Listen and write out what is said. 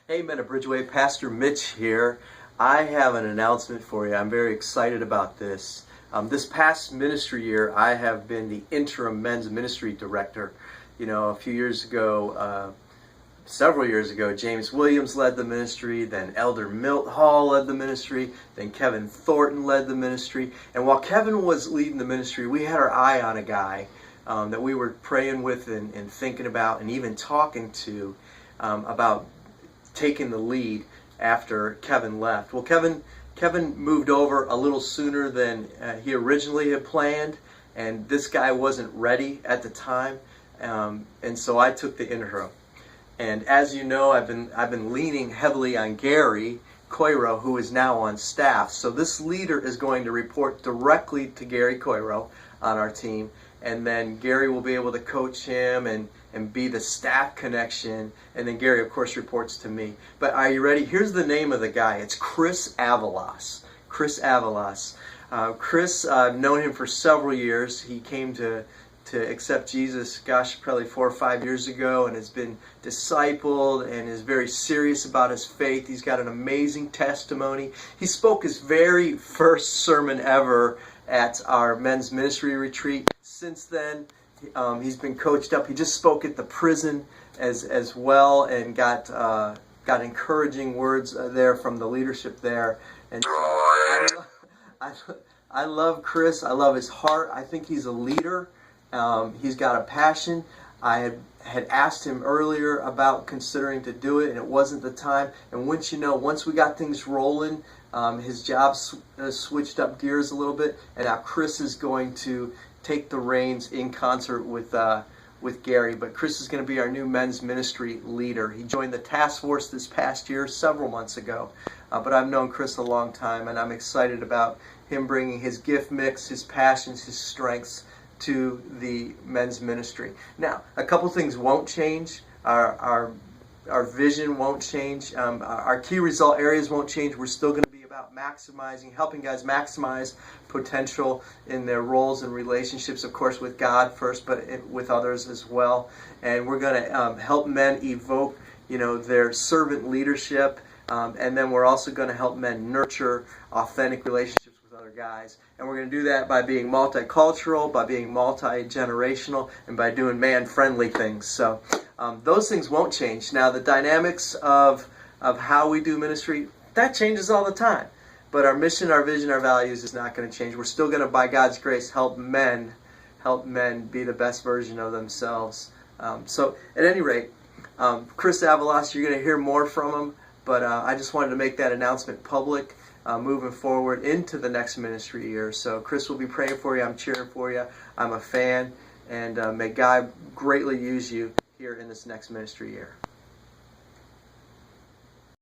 Hey men of Bridgeway, Pastor Mitch here. I have an announcement for you. I'm very excited about this. This past ministry year, I have been the interim men's ministry director. You know, a few years ago, several years ago, James Williams led the ministry, then Elder Milt Hall led the ministry, then Kevin Thornton led the ministry. And while Kevin was leading the ministry, we had our eye on a guy that we were praying with and thinking about and even talking to about taking the lead after Kevin left. Well, Kevin moved over a little sooner than he originally had planned, and this guy wasn't ready at the time, and so I took the interim. And as you know, I've been leaning heavily on Gary Coiro, who is now on staff. So this leader is going to report directly to Gary Coiro on our team, and then Gary will be able to coach him and be the staff connection, and then Gary, of course, reports to me. But are you ready? Here's the name of the guy. It's Chris Avalos. Chris Avalos. Chris, I've known him for several years. He came to accept Jesus, gosh, probably 4 or 5 years ago, and has been discipled and is very serious about his faith. He's got an amazing testimony. He spoke his very first sermon ever at our men's ministry retreat. Since then, he's been coached up. He just spoke at the prison as well, and got encouraging words there from the leadership there. And I love Chris. I love his heart. I think he's a leader. He's got a passion. I had asked him earlier about considering to do it, and it wasn't the time. And once we got things rolling, his job switched up gears a little bit, and now Chris is going to take the reins in concert with Gary. But Chris is going to be our new men's ministry leader. He joined the task force this past year, several months ago. But I've known Chris a long time, and I'm excited about him bringing his gift mix, his passions, his strengths to the men's ministry. Now, a couple things won't change. Our vision won't change. Our key result areas won't change. We're still going to be about helping guys maximize potential in their roles and relationships, of course, with God first, but with others as well. And we're going to help men evoke, their servant leadership, and then we're also going to help men nurture authentic relationships with other guys. And we're going to do that by being multicultural, by being multi-generational, and by doing man-friendly things. So those things won't change. Now, the dynamics of how we do ministry, that changes all the time. But our mission, our vision, our values is not going to change. We're still going to, by God's grace, help men be the best version of themselves. So at any rate, Chris Avalos, you're going to hear more from him. But I just wanted to make that announcement public moving forward into the next ministry year. So Chris will be praying for you. I'm cheering for you. I'm a fan. And may God greatly use you here in this next ministry year.